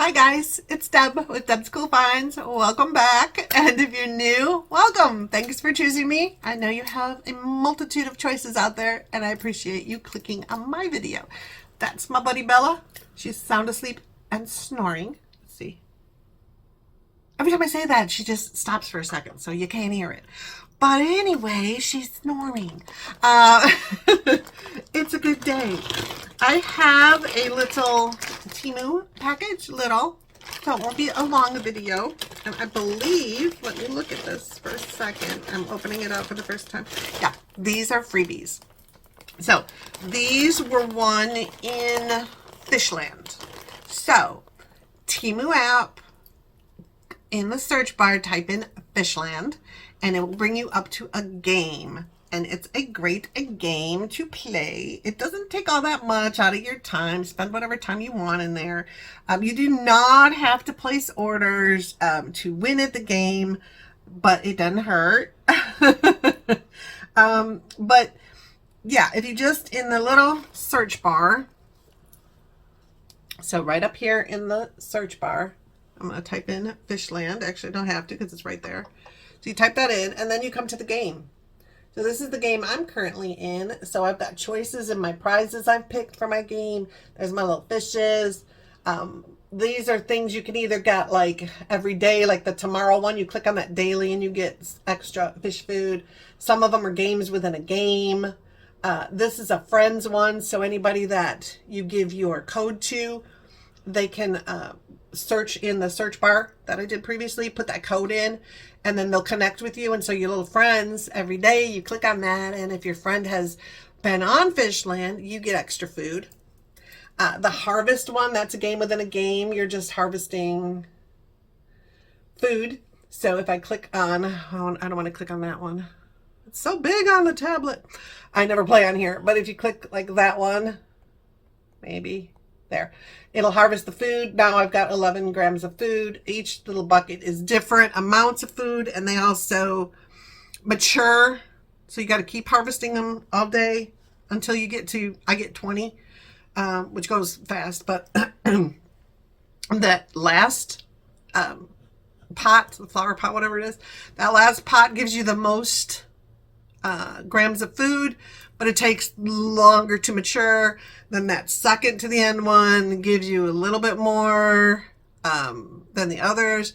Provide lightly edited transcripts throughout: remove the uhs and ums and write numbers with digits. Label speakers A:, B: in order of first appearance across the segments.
A: Hi guys, it's Deb with Deb's Cool Finds. Welcome back. And if you're new, welcome. Thanks for choosing me. I know you have a multitude of choices out there and I appreciate you clicking on my video. That's my buddy Bella. She's sound asleep and snoring. Let's see. Every time I say that, she just stops for a second, so you can't hear it. But anyway, she's snoring. It's a good day. I have a little Temu package, so it won't be a long video. And I believe, let me look at this for a second. I'm opening it up for the first time. Yeah, these are freebies. So these were won in Fishland. So Temu app, in the search bar, type in Fishland, and it will bring you up to a game. And it's a great game to play. It doesn't take all that much out of your time. Spend whatever time you want in there. You do not have to place orders to win at the game, but it doesn't hurt. But yeah, if you just, in the little search bar, so right up here in the search bar, I'm going to type in Fishland. Actually, I don't have to because it's right there. So you type that in, and then you come to the game. So this is the game I'm currently in. So I've got choices in my prizes I've picked for my game. There's my little fishes. These are things you can either get like every day, like the tomorrow one. You click on that daily and you get extra fish food. Some of them are games within a game. This is a friends one. So anybody that you give your code to, they can search in the search bar that I did previously, put that code in, and then they'll connect with you. And so your little friends, every day you click on that, and if your friend has been on Fishland, you get extra food. The harvest one, that's a game within a game. You're just harvesting food. So if I click on, oh, I don't want to click on that one. It's so big on the tablet. I never play on here, but if you click like that one, maybe there, it'll harvest the food. Now I've got 11 grams of food. Each little bucket is different amounts of food, and they also mature. So you got to keep harvesting them all day until you get to, I get 20, which goes fast. But that last pot, the flower pot, whatever it is, that last pot gives you the most grams of food, but it takes longer to mature. Then that second to the end one gives you a little bit more than the others,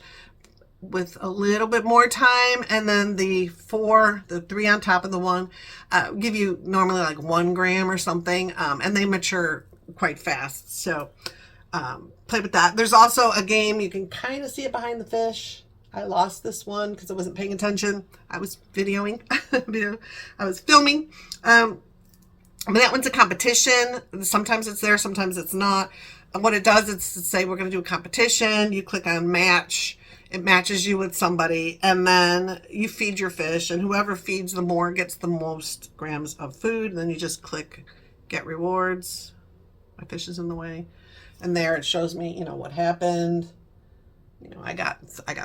A: with a little bit more time. And then the three on top of the one, give you normally like 1 gram or something. And they mature quite fast. So play with that. There's also a game, you can kind of see it behind the fish. I lost this one because I wasn't paying attention. I was videoing, I was filming. But that one's a competition. Sometimes it's there, sometimes it's not. What it does is say we're going to do a competition. You click on match. It matches you with somebody, and then you feed your fish, and whoever feeds the more gets the most grams of food. And then you just click get rewards. My fish is in the way. And there it shows me, what happened. I got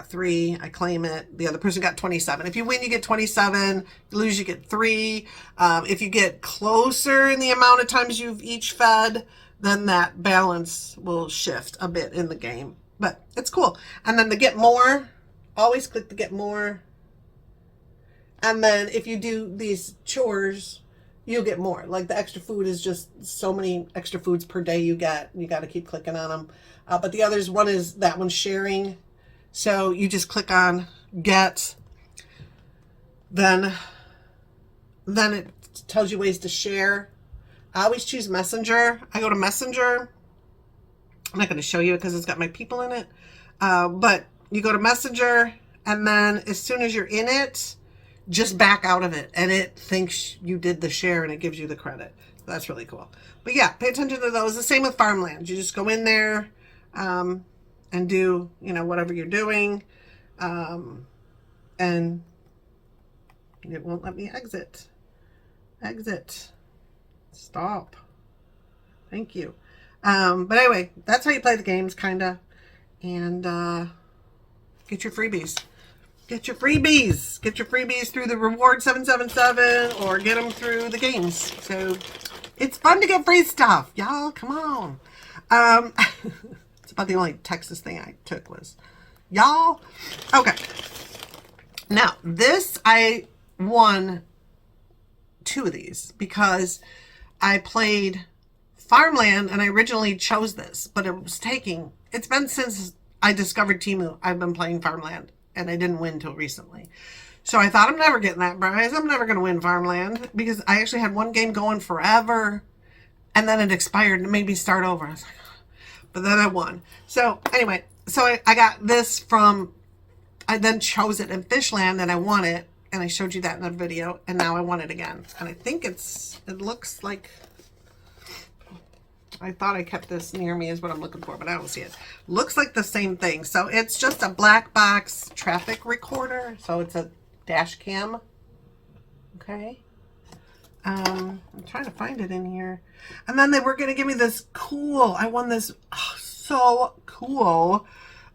A: 3, I claim it. The other person got 27. If you win, you get 27. You lose, you get 3. If you get closer in the amount of times you've each fed, then that balance will shift a bit in the game. But it's cool. And then the get more, always click the get more. And then if you do these chores, you'll get more. Like the extra food is just so many extra foods per day you get. You got to keep clicking on them. But the others, one is that one's sharing. So you just click on get. Then it tells you ways to share. I always choose Messenger. I go to Messenger. I'm not going to show you because it's got my people in it. But you go to Messenger, and then as soon as you're in it, just back out of it, and it thinks you did the share, and it gives you the credit. So that's really cool. But yeah, pay attention to those. The same with farmland. You just go in there and do, whatever you're doing. And it won't let me exit. Exit. Stop. Thank you. But anyway, that's how you play the games, kind of. And get your freebies. Get your freebies. Get your freebies through the Reward 777 or get them through the games. So it's fun to get free stuff, y'all. Come on. It's a about the only Texas thing I took was y'all. Okay. Now, this, I won 2 of these because I played Farmland and I originally chose this, but it's been since I discovered Temu, I've been playing Farmland and I didn't win until recently. So I thought I'm never getting that prize. I'm never going to win Farmland because I actually had one game going forever and then it expired and it made me start over. I was like, but then I won. So anyway, so I got this I then chose it in Fishland and I won it. And I showed you that in a video and now I won it again. And I think it looks like, I thought I kept this near me is what I'm looking for, but I don't see it. Looks like the same thing. So it's just a black box traffic recorder. So it's a dash cam. Okay. I'm trying to find it in here. And then they were going to give me this I won this so cool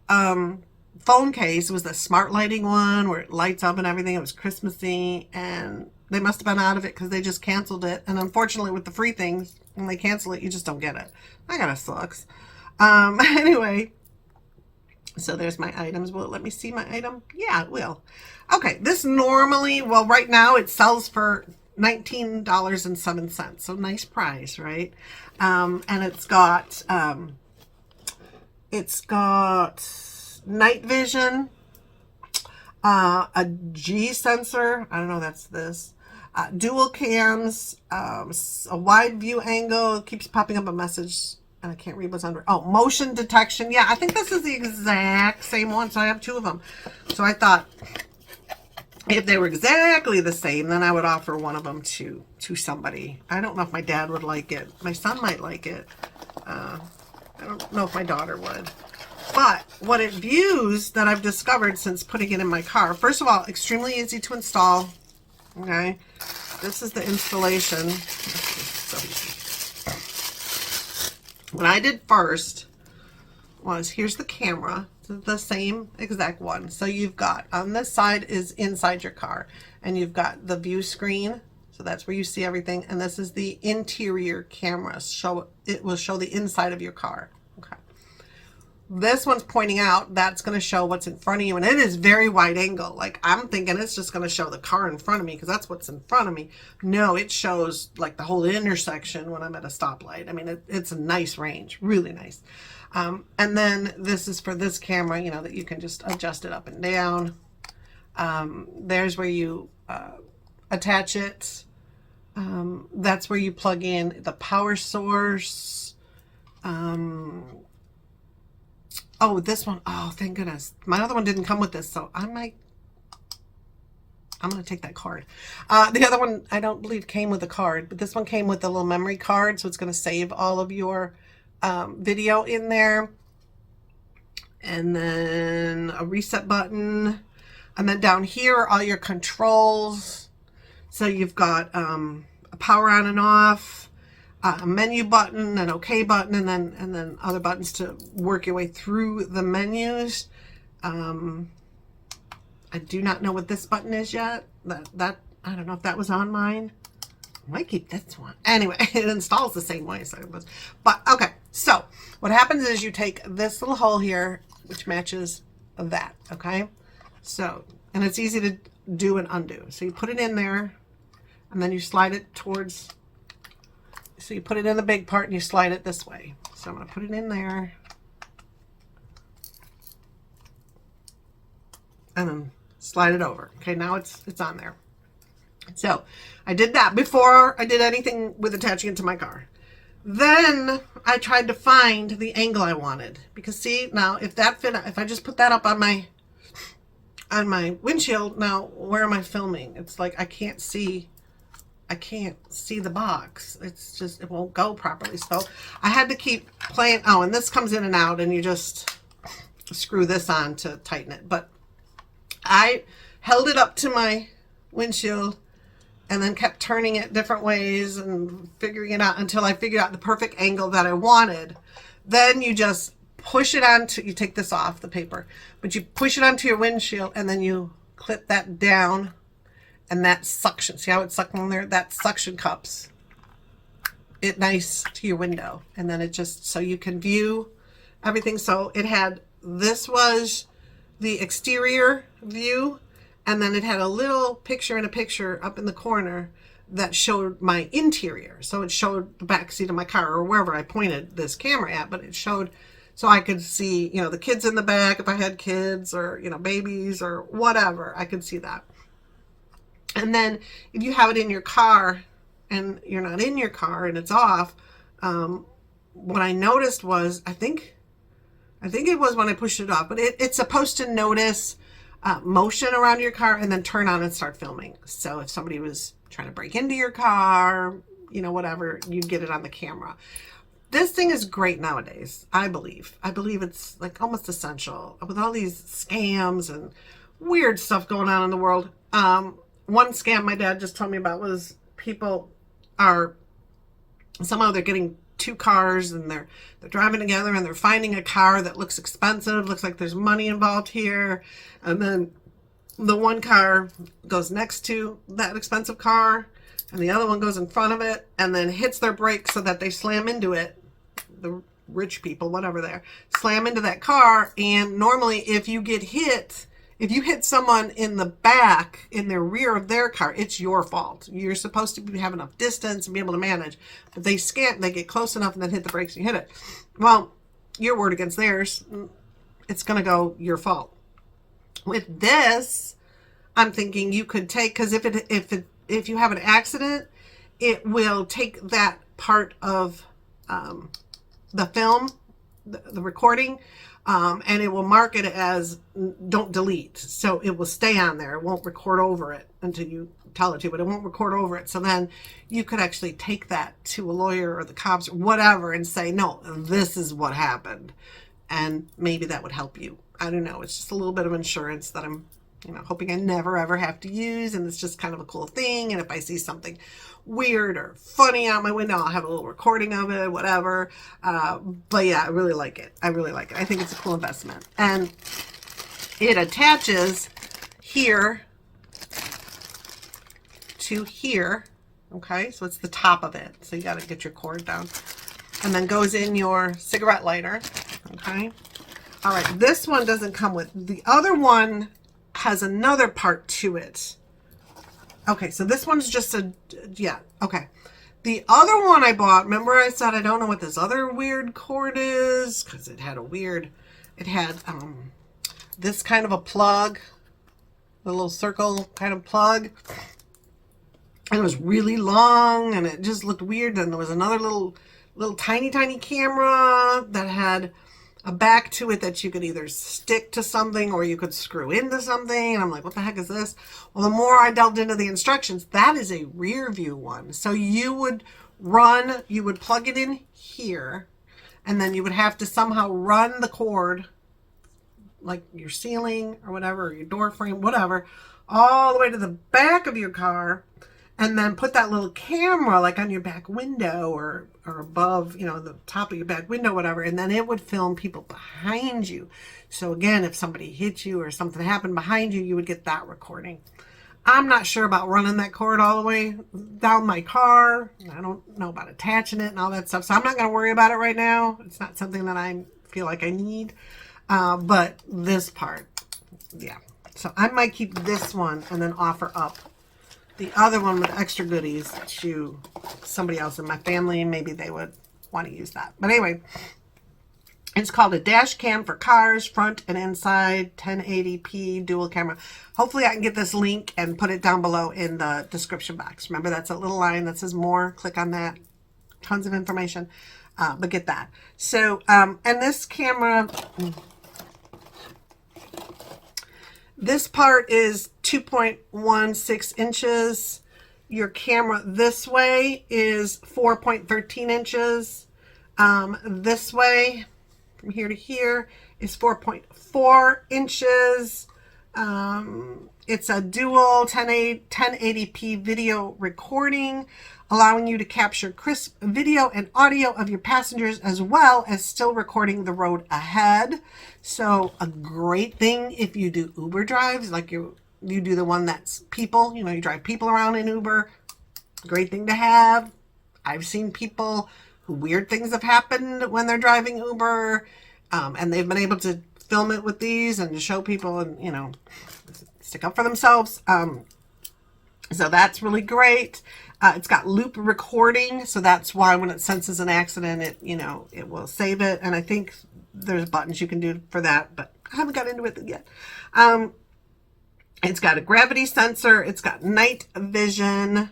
A: phone case. It was the smart lighting one where it lights up and everything. It was Christmassy and they must have been out of it because they just canceled it. And unfortunately with the free things, when they cancel it, you just don't get it. That kind of sucks. Anyway, so there's my items. Will it let me see my item? Yeah, it will. Okay, this normally, well, right now it sells for $19.07. So nice price, right? And it's got night vision, a G sensor. I don't know, that's this. Dual cams, a wide view angle. It keeps popping up a message and I can't read what's under. Oh, motion detection. Yeah, I think this is the exact same one. So I have 2 of them. So I thought if they were exactly the same, then I would offer one of them to somebody. I don't know if my dad would like it. My son might like it. I don't know if my daughter would. But what it views that I've discovered since putting it in my car, first of all, extremely easy to install. Okay, this is the installation. So what I did first was, here's the camera, the same exact one. So you've got, on this side is inside your car, and you've got the view screen. So that's where you see everything. And this is the interior camera. It will show the inside of your car. Okay. This one's pointing out, that's going to show what's in front of you. And it is very wide angle. Like, I'm thinking it's just going to show the car in front of me because that's what's in front of me. No, it shows like the whole intersection when I'm at a stoplight. I mean, it's a nice range, really nice. And then this is for this camera, you know, that you can just adjust it up and down. There's where you attach it. That's where you plug in the power source. Oh, this one. Oh, thank goodness. My other one didn't come with this, so I'm going to take that card. The other one, I don't believe came with a card, but this one came with a little memory card, so it's going to save all of your video in there. And then a reset button. And then down here are all your controls. So you've got a power on and off, a menu button, an OK button, and then other buttons to work your way through the menus. I do not know what this button is yet. That I don't know if that was on mine. I might keep this one. Anyway, it installs the same way. But okay, so what happens is you take this little hole here, which matches that. Okay, so, and it's easy to do and undo. So you put it in there, and then you slide it towards. So you put it in the big part and you slide it this way. So I'm going to put it in there. And then slide it over. Okay, now it's on there. So I did that before I did anything with attaching it to my car. Then I tried to find the angle I wanted. Because see, now if that fit, if I just put that up on my windshield, now where am I filming? It's like I can't see the box. It's just, it won't go properly. So I had to keep playing. Oh, and this comes in and out and you just screw this on to tighten it. But I held it up to my windshield and then kept turning it different ways and figuring it out until I figured out the perfect angle that I wanted. Then you just push it onto, you take this off the paper, but you push it onto your windshield and then you clip that down. And that suction, see how it's sucking on there? That suction cups it nice to your window. And then it just, so you can view everything. So it had, this was the exterior view, and then it had a little picture in a picture up in the corner that showed my interior. So it showed the back seat of my car, or wherever I pointed this camera at, but it showed, so I could see, you know, the kids in the back, if I had kids, or, you know, babies or whatever, I could see that. And then if you have it in your car and you're not in your car and it's off, what I noticed was, I think it was when I pushed it off, but it's supposed to notice motion around your car and then turn on and start filming. So if somebody was trying to break into your car, you know, whatever, you'd get it on the camera. This thing is great nowadays, I believe. I believe it's like almost essential with all these scams and weird stuff going on in the world. One scam my dad just told me about was people are, somehow they're getting two cars and they're driving together and they're finding a car that looks expensive, looks like there's money involved here, and then the one car goes next to that expensive car and the other one goes in front of it and then hits their brakes so that they slam into it. The rich people, whatever they're, slam into that car. And normally if you get hit, if you hit someone in the back, in the rear of their car, it's your fault. You're supposed to have enough distance and be able to manage. But they get close enough and then hit the brakes and you hit it. Well, your word against theirs, it's going to go your fault. With this, I'm thinking you could take, because if you have an accident, it will take that part of the film, the recording, and it will mark it as don't delete. So it will stay on there. It won't record over it until you tell it to, but it won't record over it. So then you could actually take that to a lawyer or the cops or whatever and say, no, this is what happened. And maybe that would help you. I don't know. It's just a little bit of insurance that I'm, you know, hoping I never ever have to use. And it's just kind of a cool thing. And if I see something weird or funny out my window, I'll have a little recording of it, whatever. But yeah, I really like it. I really like it. I think it's a cool investment. And it attaches here to here. Okay, so it's the top of it. So you got to get your cord down. And then goes in your cigarette lighter. Okay. All right, this one doesn't come with. The other one has another part to it. Okay, so this one's just yeah, okay. The other one I bought, remember I said I don't know what this other weird cord is? Because it had this kind of a plug, a little circle kind of plug. And it was really long and it just looked weird. Then there was another little tiny camera that had a back to it that you could either stick to something or you could screw into something. And I'm like, what the heck is this? Well, the more I delved into the instructions, that is a rear view one. So you would plug it in here, and then you would have to somehow run the cord, like your ceiling or whatever, or your door frame, whatever, all the way to the back of your car, and then put that little camera like on your back window or above, you know, the top of your back window, whatever, and then it would film people behind you. So again, if somebody hit you or something happened behind you, you would get that recording. I'm not sure about running that cord all the way down my car. I don't know about attaching it and all that stuff. So I'm not going to worry about it right now. It's not something that I feel like I need. But this part, yeah. So I might keep this one and then offer up the other one with extra goodies to somebody else in my family. Maybe they would want to use that. But anyway, it's called a dash cam for cars, front and inside, 1080p dual camera. Hopefully I can get this link and put it down below in the description box. Remember, that's a little line that says more. Click on that. Tons of information. But get that. So, and this camera, this part is 2.16 inches. Your camera this way is 4.13 inches. This way, from here to here, is 4.4 inches. It's a dual 1080p video recording, allowing you to capture crisp video and audio of your passengers as well as still recording the road ahead. So a great thing if you do Uber drives, like you do the one that's people, you know, you drive people around in Uber. Great thing to have. I've seen people who weird things have happened when they're driving Uber. And they've been able to film it with these and to show people and, you know, stick up for themselves. So that's really great. It's got loop recording, so that's why when it senses an accident, it, you know, it will save it. And I think there's buttons you can do for that, but I haven't got into it yet. It's got a gravity sensor. It's got night vision,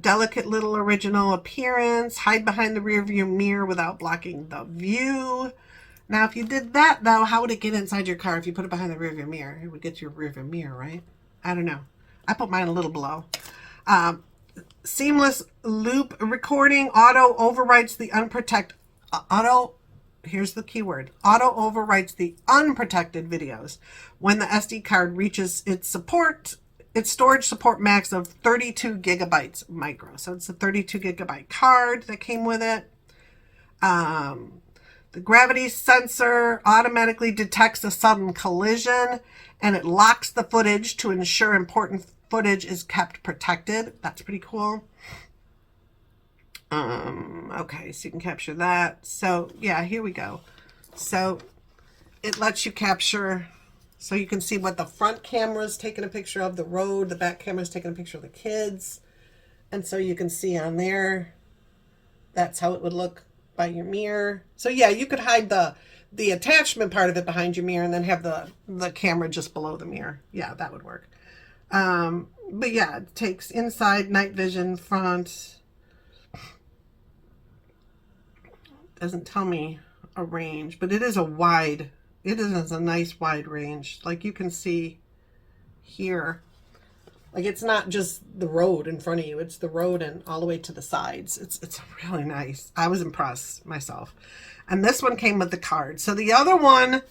A: delicate little original appearance, hide behind the rear view mirror without blocking the view. Now, if you did that, though, how would it get inside your car if you put it behind the rear view mirror? It would get your rear view mirror, right? I don't know. I put mine a little below. Seamless loop recording. Auto overwrites the here's the keyword. Auto overwrites the unprotected videos when the SD card reaches its storage support max of 32 gigabytes micro. So it's a 32 gigabyte card that came with it. The gravity sensor automatically detects a sudden collision, and it locks the footage to ensure important footage is kept protected. That's pretty cool. Okay, so you can capture that. So yeah, here we go. So it lets you capture, so you can see what the front camera is taking a picture of, the road, the back camera is taking a picture of the kids. And so you can see on there, that's how it would look by your mirror. So yeah, you could hide the attachment part of it behind your mirror and then have the camera just below the mirror. Yeah, that would work. But yeah, it takes inside, night vision, front. Doesn't tell me a range, but it is a nice wide range. Like you can see here, like it's not just the road in front of you, it's the road and all the way to the sides. It's really nice. I was impressed myself. And this one came with the card. So the other one,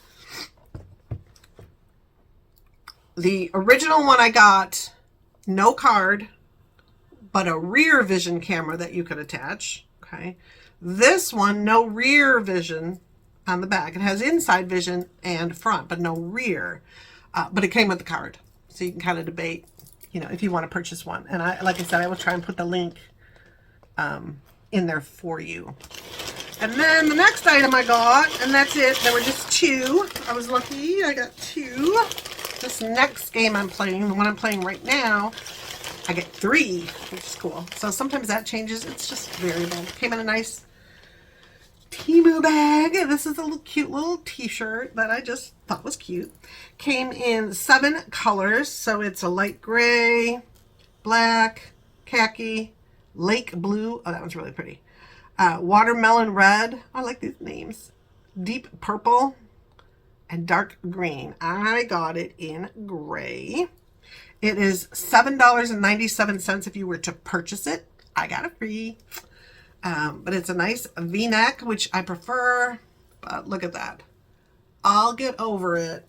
A: the original one I got, no card, but a rear vision camera that you could attach. Okay. This one, no rear vision on the back. It has inside vision and front, but no rear. But it came with the card. So you can kind of debate, you know, if you want to purchase one. And like I said, I will try and put the link in there for you. And then the next item I got, and that's it. There were just two. I was lucky. I got two. This next game I'm playing, the one I'm playing right now, I get three, which is cool. So sometimes that changes. It's just variable. Came in a nice Temu bag. This is a little cute little t-shirt that I just thought was cute. Came in 7 colors. So it's a light gray, black, khaki, lake blue. Oh, that one's really pretty. Watermelon red. I like these names. Deep purple and dark green. I got it in gray. It is $7.97 if you were to purchase it. I got it free. But it's a nice V-neck, which I prefer. But look at that. I'll get over it.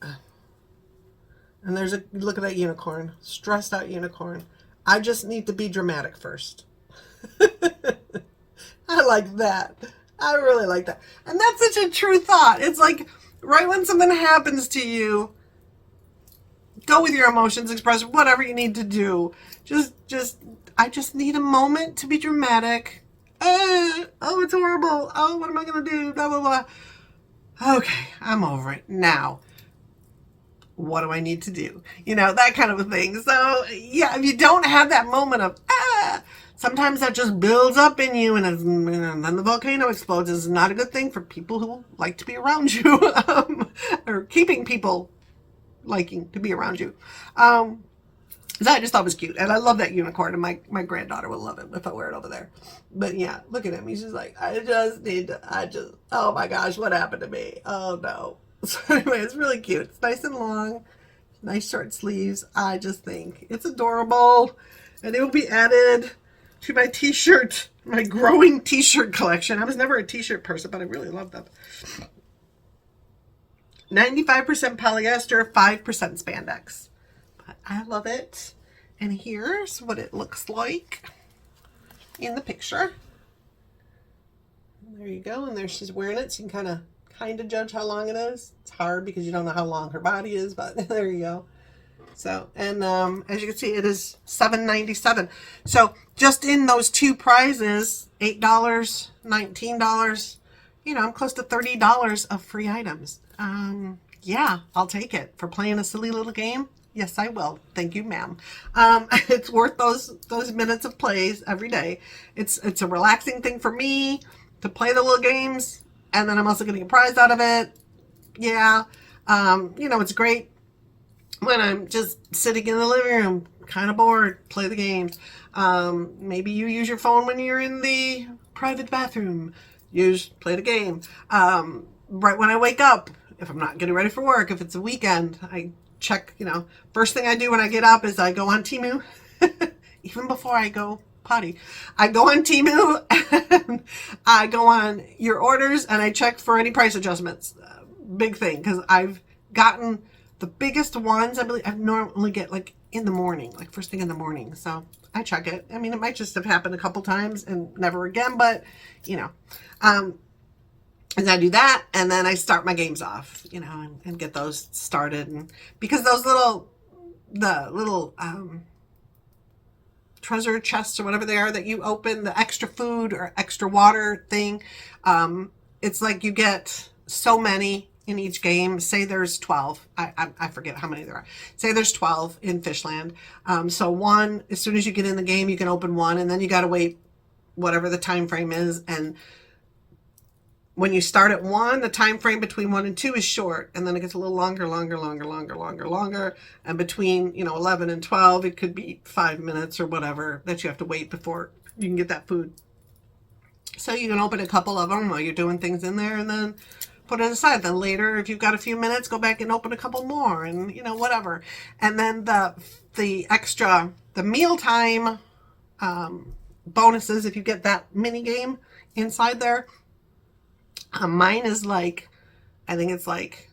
A: And there's a look at that unicorn. Stressed out unicorn. I just need to be dramatic first. I like that. I really like that. And that's such a true thought. It's like right when something happens to you, go with your emotions, express whatever you need to do. I just need a moment to be dramatic. Oh, it's horrible. Oh, what am I going to do? Blah, blah, blah. Okay, I'm over it. Now, what do I need to do? You know, that kind of a thing. So, yeah, if you don't have that moment of, sometimes that just builds up in you and then the volcano explodes. Is not a good thing for people who like to be around you or keeping people liking to be around you. That I just thought it was cute. And I love that unicorn. And my granddaughter will love it if I wear it over there. But yeah, look at him. He's just like, oh my gosh, what happened to me? Oh no. So anyway, it's really cute. It's nice and long. Nice short sleeves. I just think it's adorable. And it will be added to my t-shirt, my growing t-shirt collection. I was never a t-shirt person, but I really love them. 95% polyester, 5% spandex. But I love it. And here's what it looks like in the picture. And there you go. And there she's wearing it. So you can kind of judge how long it is. It's hard because you don't know how long her body is, but there you go. So, and as you can see, it is $7.97. So just in those two prizes, $8, $19, you know, I'm close to $30 of free items. Yeah, I'll take it for playing a silly little game. Yes, I will. Thank you, ma'am. It's worth those minutes of plays every day. It's a relaxing thing for me to play the little games, and then I'm also getting a prize out of it. Yeah, you know, it's great when I'm just sitting in the living room, kind of bored, play the games. Maybe you use your phone when you're in the private bathroom. Play the game. Right when I wake up, if I'm not getting ready for work, if it's a weekend, I check, you know, first thing I do when I get up is I go on Temu, even before I go potty. I go on Temu and I go on your orders and I check for any price adjustments. Big thing, because I've gotten the biggest ones, I believe, I normally get like in the morning, like first thing in the morning. So I check it. I mean, it might just have happened a couple times and never again, but you know, and I do that, and then I start my games off, you know, and get those started. And because those little treasure chests or whatever they are that you open, the extra food or extra water thing, it's like you get so many in each game. Say there's 12. I forget how many there are. Say there's 12 in Fishland. So one, as soon as you get in the game, you can open one, and then you got to wait whatever the time frame is. And when you start at 1, the time frame between 1 and 2 is short, and then it gets a little longer. And between, you know, 11 and 12, it could be 5 minutes or whatever that you have to wait before you can get that food. So you can open a couple of them while you're doing things in there, and then put it aside. Then later, if you've got a few minutes, go back and open a couple more, and you know, whatever. And then the extra, the mealtime bonuses, if you get that mini game inside there. Mine is like, I think it's like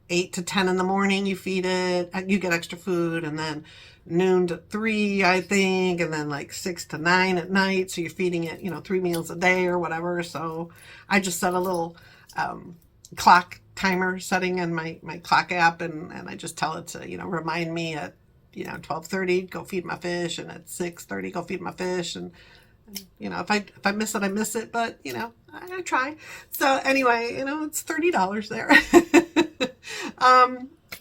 A: 8 to 10 in the morning. You feed it, you get extra food, and then noon to 3, I think, and then like 6 to 9 at night. So you're feeding it, you know, 3 meals a day or whatever. So I just set a little clock timer setting in my clock app, and I just tell it to, you know, remind me at, you know, 12:30 go feed my fish, and at 6:30 go feed my fish. And you know, if I miss it, I miss it, but you know, I try. So anyway, you know, it's $30 there.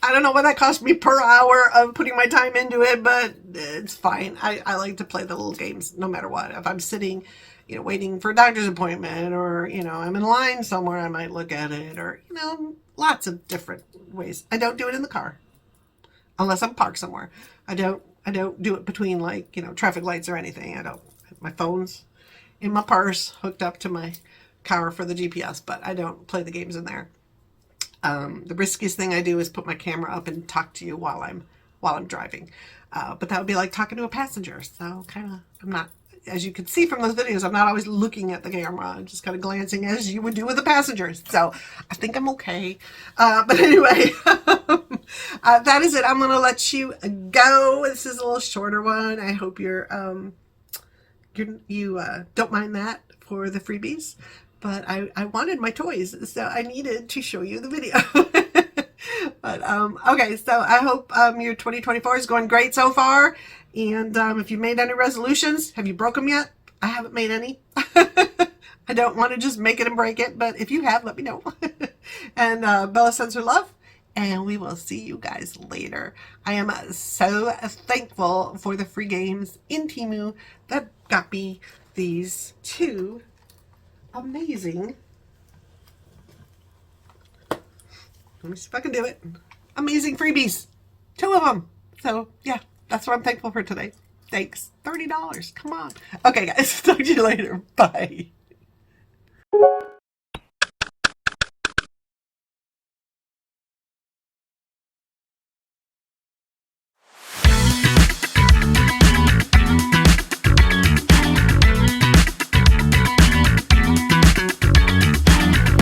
A: I don't know what that cost me per hour of putting my time into it, but it's fine. I like to play the little games no matter what. If I'm sitting, you know, waiting for a doctor's appointment, or, you know, I'm in line somewhere, I might look at it, or, you know, lots of different ways. I don't do it in the car unless I'm parked somewhere. I don't do it between, like, you know, traffic lights or anything. I don't. My phone's in my purse, hooked up to my car for the GPS, but I don't play the games in there. The riskiest thing I do is put my camera up and talk to you while I'm driving. But that would be like talking to a passenger. So kind of, I'm not, as you can see from those videos, I'm not always looking at the camera. I'm just kind of glancing as you would do with the passengers. So I think I'm okay. But anyway, that is it. I'm going to let you go. This is a little shorter one. I hope you don't mind that for the freebies, but I wanted my toys, so I needed to show you the video. But okay, so I hope your 2024 is going great so far, and if you made any resolutions, have you broke them yet? I haven't made any. I don't want to just make it and break it, but if you have, let me know. And Bella sends her love, and we will see you guys later. I am so thankful for the free games in Temu that got me these 2 amazing, let me see if I can do it, amazing freebies. 2 of them. So yeah, that's what I'm thankful for today. Thanks. $30. Come on. Okay guys, talk to you later. Bye.